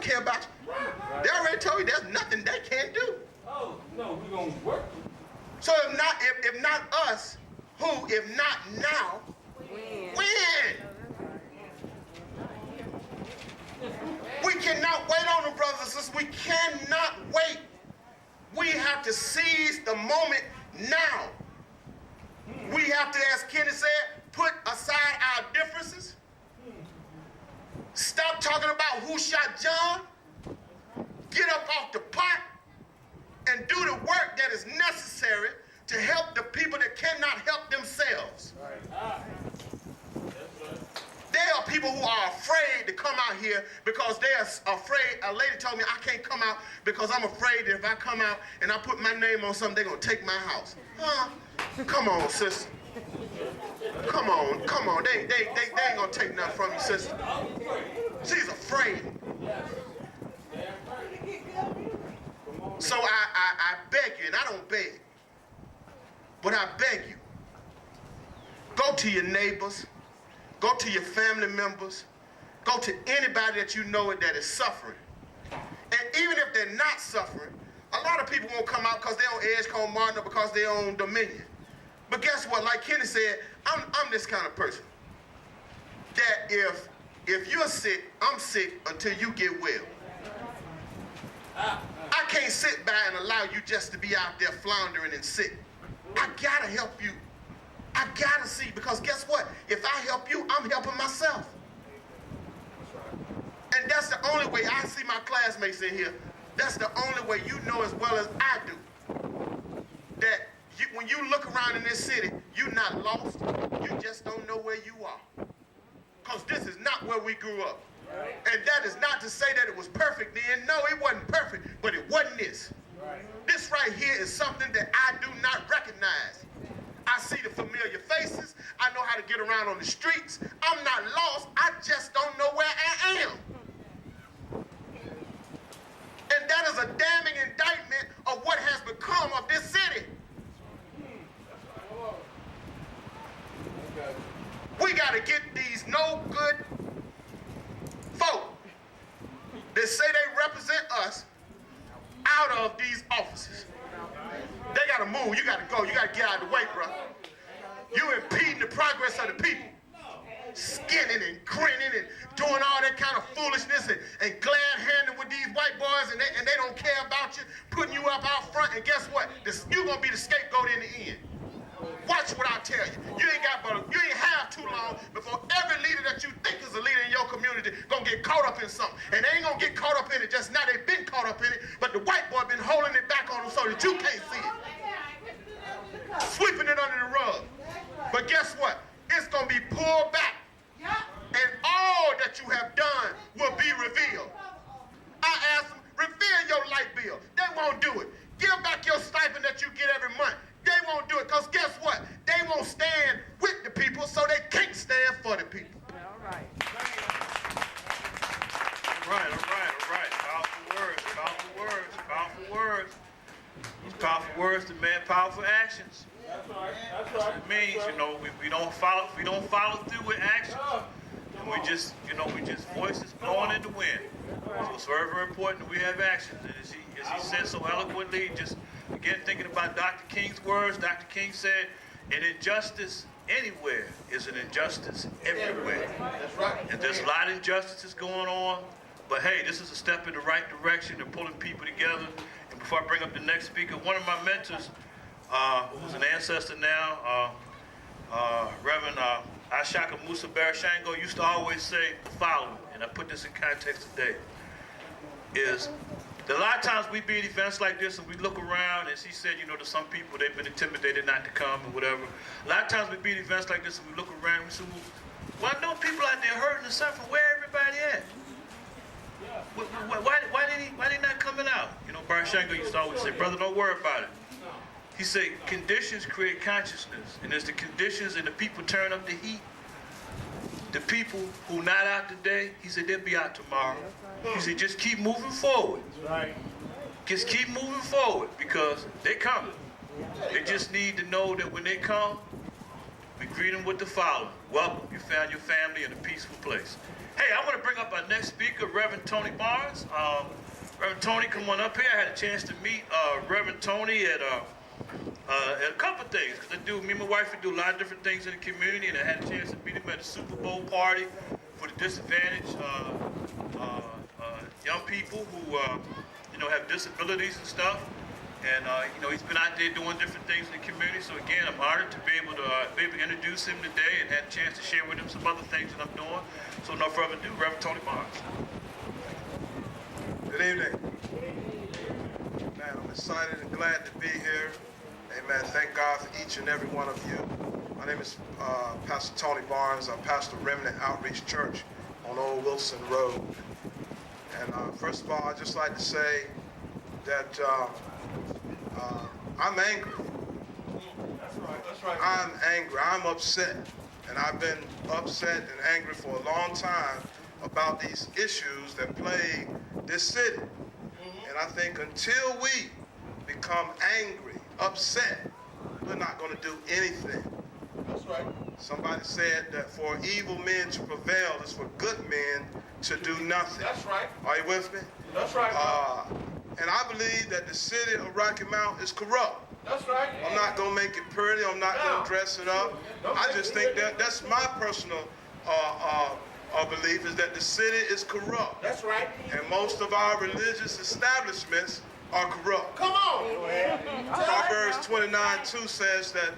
don't care about you. They already told you there's nothing they can't do. Oh, no, we're going to work. So if not us, who? If not now, when? We cannot wait on them, brothers and sisters. We cannot wait. We have to seize the moment now. We have to, as Kenny said, put aside our differences. Stop talking about who shot John. Get up off the pot and do the work that is necessary to help the people that cannot help themselves. There are people who are afraid to come out here because they are afraid. A lady told me, I can't come out because I'm afraid that if I come out and I put my name on something, they're going to take my house. Huh? Come on, sister. Come on. They ain't going to take nothing from you, sister. She's afraid. So I beg you, and I don't beg, but I beg you, go to your neighbors, go to your family members, go to anybody that you know that is suffering. And even if they're not suffering, a lot of people won't come out because they're on Edgecombe Martin or because they're on Dominion. But guess what? Like Kenny said, I'm this kind of person. That if you're sick, I'm sick until you get well. I can't sit by and allow you just to be out there floundering and sick. I gotta help you. I gotta see, because guess what? If I help you, I'm helping myself. And that's the only way. I see my classmates in here. That's the only way you know as well as I do that when you look around in this city, you're not lost. You just don't know where you are. Because this is not where we grew up. And that is not to say that it was perfect then. No, it wasn't perfect, but it wasn't this. This right here is something that I do not recognize. I see the familiar faces. I know how to get around on the streets. I'm not lost. I just don't know where I am. And that is a damning indictment of what has become of this city. We got to get these no good folk that say they represent us out of these offices. They got to move. You got to go. You got to get out of the way, bro. You impeding the progress of the people. Skinning and grinning and doing all that kind of foolishness and glad-handing with these white boys, and they don't care about you, putting you up out front, and guess what? You're going to be the scapegoat in the end. Watch what I tell you. You ain't have too long before every leader that you think is a leader in your community gonna get caught up in something. And they ain't gonna get caught up in it just now. They've been caught up in it, but the white boy been holding it back on them so that you can't see it. Sweeping it under the rug. But guess what? It's gonna be pulled back. And all that you have done will be revealed. I asked them, reveal your light bill. They won't do it. Give back your stipend that you get every month. They won't do it, because guess what? They won't stand with the people, so they can't stand for the people. All right. Powerful words demand powerful actions. That's right. It means, we don't follow through with actions. And we just voices blowing in the wind. So it's very, very important that we have actions. And as he said so eloquently, just again thinking about Dr. King's words, Dr. King said, an injustice anywhere is an injustice everywhere. That's right. And there's a lot of injustices going on. But hey, this is a step in the right direction of pulling people together. And before I bring up the next speaker, one of my mentors, who's an ancestor now, Reverend Ashaka Musa Barashango, used to always say the following, and I put this in context today, is that a lot of times we be at events like this and we look around, and she said, to some people they've been intimidated not to come or whatever. A lot of times we be at events like this and we look around and we say, well, I know people out there hurting and suffering. Where everybody at? Why they not coming out? Barashango used to always say, brother, don't worry about it. He said, conditions create consciousness. And as the conditions and the people turn up the heat, the people who not out today, he said, they'll be out tomorrow. He said, just keep moving forward. Right. Just keep moving forward, because they're coming. They just need to know that when they come, we greet them with the following. Welcome, you found your family in a peaceful place. Hey, I want to bring up our next speaker, Reverend Tony Barnes. Reverend Tony, come on up here. I had a chance to meet Reverend Tony at a couple of things. Because me and my wife, we do a lot of different things in the community, and I had a chance to meet him at a Super Bowl party for the disadvantaged young people who, have disabilities and stuff. And, he's been out there doing different things in the community. So, again, I'm honored to be able to introduce him today and had a chance to share with him some other things that I'm doing. So, no further ado, Reverend Tony Barnes. Good evening. Man, I'm excited and glad to be here. Amen. Thank God for each and every one of you. My name is Pastor Tony Barnes. I'm pastor of Remnant Outreach Church on Old Wilson Road. And first of all, I'd just like to say that I'm angry. That's right. I'm angry. I'm upset. And I've been upset and angry for a long time about these issues that plague this city. And I think until we become angry, upset, we're not going to do anything. That's right. Somebody said that for evil men to prevail is for good men to do nothing. That's right. Are you with me? That's right. And I believe that the city of Rocky Mount is corrupt. That's right. I'm not going to make it pretty. I'm not going to dress it up. I just think that's my personal belief, is that the city is corrupt. That's right. And most of our religious establishments are corrupt. Come on. Proverbs 29:2 says that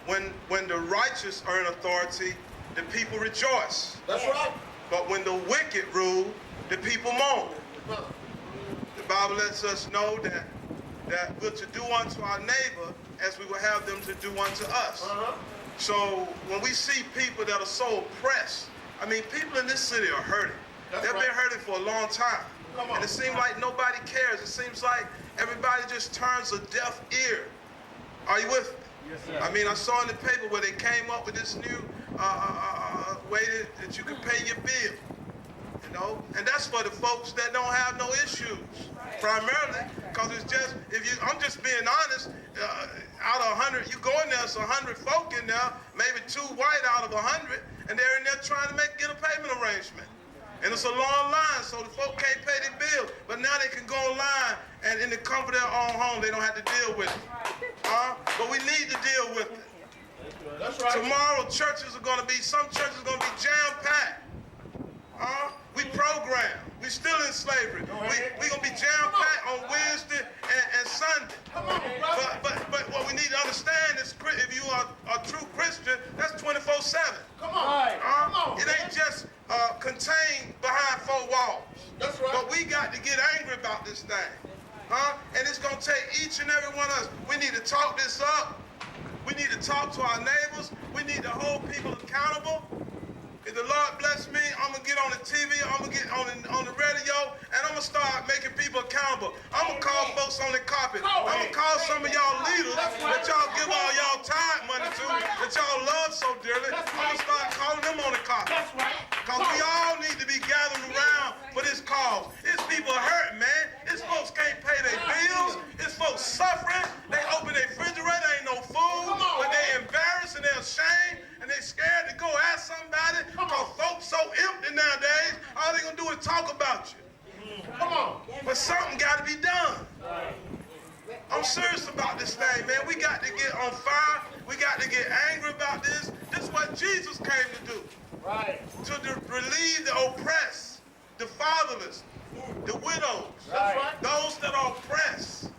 when the righteous are in authority, the people rejoice. That's right. But when the wicked rule, the people mourn. The Bible lets us know that we're to do unto our neighbor as we will have them to do unto us. So when we see people that are so oppressed, I mean, people in this city are hurting. They've been hurting for a long time. And it seems like nobody cares. It seems like everybody just turns a deaf ear. Are you with me? Yes, sir. I mean, I saw in the paper where they came up with this new way that you can pay your bill. And that's for the folks that don't have no issues, primarily, because it's just, I'm just being honest, out of 100, you go in there, it's 100 folk in there, maybe 2 white out of 100, and they're in there trying to get a payment arrangement. And it's a long line, so the folk can't pay their bill, but now they can go online, and in the comfort of their own home, they don't have to deal with it. But we need to deal with it. That's right. Tomorrow, some churches are going to be jam-packed. We program. We still in slavery. We're going to be jam-packed on Wednesday and Sunday. Come on, brother. But what we need to understand is, if you are a true Christian, that's 24/7. Come on. Come on. It ain't just contained behind 4 walls. That's right. But we got to get angry about this thing. And it's going to take each and every one of us. We need to talk this up. We need to talk to our neighbors. We need to hold people accountable. If the Lord bless me, I'm going to get on the TV, I'm going to get on the radio, and I'm going to start making people accountable. I'm going to call folks on the carpet. I'm going to call some of y'all leaders that y'all give all y'all time money to, that y'all love so dearly. I'm going to start calling them on the carpet. Because we all need to be gathering around for this cause. It's people hurting, man. It's folks can't pay their bills. It's folks suffering. They open their refrigerator, ain't no food, but they embarrassed and they're ashamed. And they scared to go ask somebody because folks so empty nowadays, all they going to do is talk about you. Come on. But something got to be done. I'm serious about this thing, man. We got to get on fire. We got to get angry about this. This is what Jesus came to do. Right. To relieve the oppressed, the fatherless, the widows, those that are oppressed.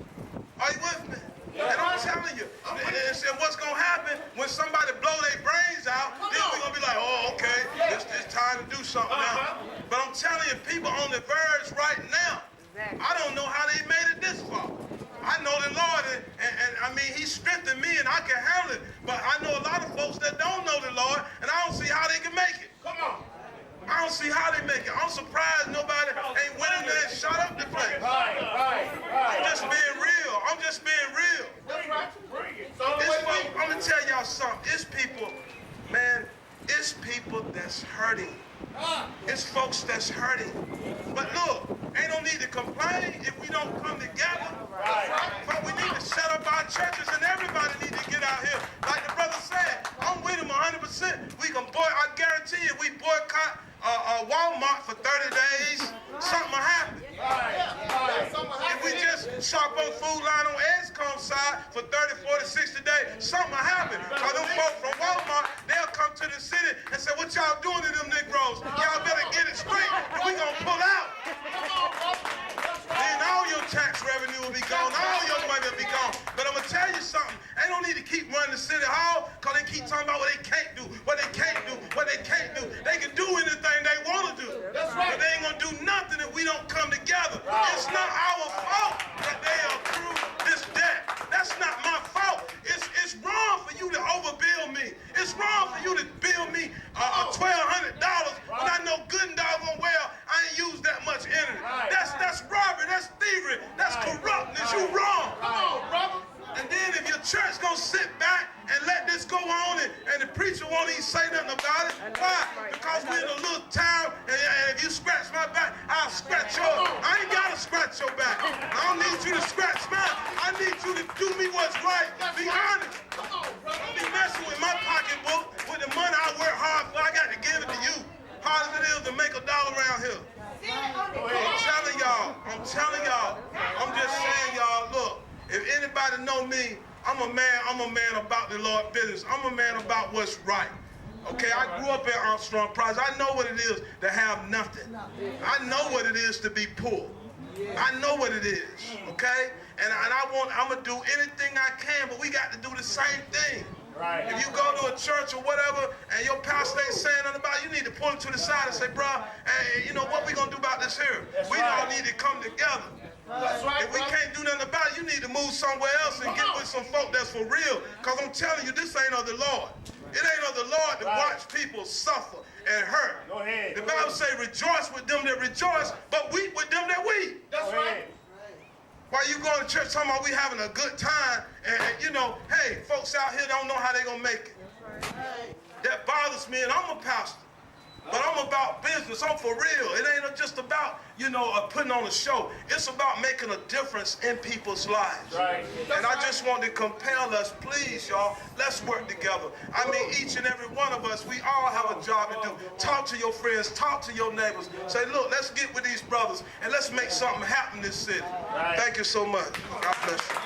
Are you with me? And I'm telling you, and what's going to happen when somebody blow their brains out, then we're going to be like, oh, okay, it's time to do something now. But I'm telling you, people on the verge right now, I don't know how they made it this far. I know the Lord, and I mean, He strengthened me, and I can handle it. But I know a lot of folks that don't know the Lord, and I don't see how they can make it. Come on. I don't see how they make it. I'm surprised nobody ain't went in there and shut up the place. I'm just being real. I'm just being real. I'm going to tell y'all something. It's people, man, it's people that's hurting. It's folks that's hurting. But look, ain't no need to complain if we don't come together. But we need to set up our churches, and everybody need to get out here. Like the brother said, I'm with him 100%. We can I guarantee you, we boycott Walmart for 30 days, something will happen. If we just shop on Food Line on Edgecombe side for 30, 40, 60 days, something will happen. Because them folk from Walmart, they'll come to the city and say, what y'all doing to them Negroes? Y'all better get it straight, or we gonna pull out. Then all your tax revenue will be gone, all your money will be gone. But I'm gonna tell you something, they don't need to keep running the city hall, because they keep talking about what they can't do, what they can't do, what they can't do. They can do anything they want to do. That's right. But they ain't gonna do nothing if we don't come together. It's not our fault that they accrue this debt. That's not my fault. It's wrong for you to overbill me. It's wrong for you to bill me $1,200 when I know good and doggone well I ain't used that much energy. That's robbery, that's thievery, that's corruptness. You wrong. Come on, brother. And then if your church gonna sit back and let this go on and the preacher won't even say nothing about it, why? Because we're in a little town and if you scratch my back, I'll scratch yours. I ain't gotta scratch your back. I don't need you to scratch mine. I need you to do me what's right. Be honest. Don't be messing with my pocketbook with the money I work hard for. I got to give it to you. Hard as it is to make $1 around here. I'm telling y'all, I'm just saying, y'all, look, if anybody know me, I'm a man about the Lord business. I'm a man about what's right. Okay, I grew up in Armstrong Project. I know what it is to have nothing. I know what it is to be poor. I know what it is, okay? And I'm gonna do anything I can, but we got to do the same thing. Right. If you go to a church or whatever and your pastor ain't saying nothing about it, you need to pull him to the side and say, bro, hey, you know what we gonna do about this here? We all need to come together. That's right, if we can't do nothing about it, you need to move somewhere else and get with some folk that's for real. Because I'm telling you, this ain't of the Lord. It ain't of the Lord to watch people suffer and hurt. Go ahead. The Bible say, rejoice with them that rejoice, but weep with them that weep. That's right. While you going to church talking about we having a good time, and you know, hey, folks out here don't know how they gonna make it. That bothers me, and I'm a pastor. But I'm about business. I'm for real. It ain't just about, you know, putting on a show. It's about making a difference in people's lives. Right. And I just want to compel us, please, y'all, let's work together. I mean, each and every one of us, we all have a job to do. Talk to your friends. Talk to your neighbors. Say, look, let's get with these brothers, and let's make something happen in this city. Right. Thank you so much. God bless you.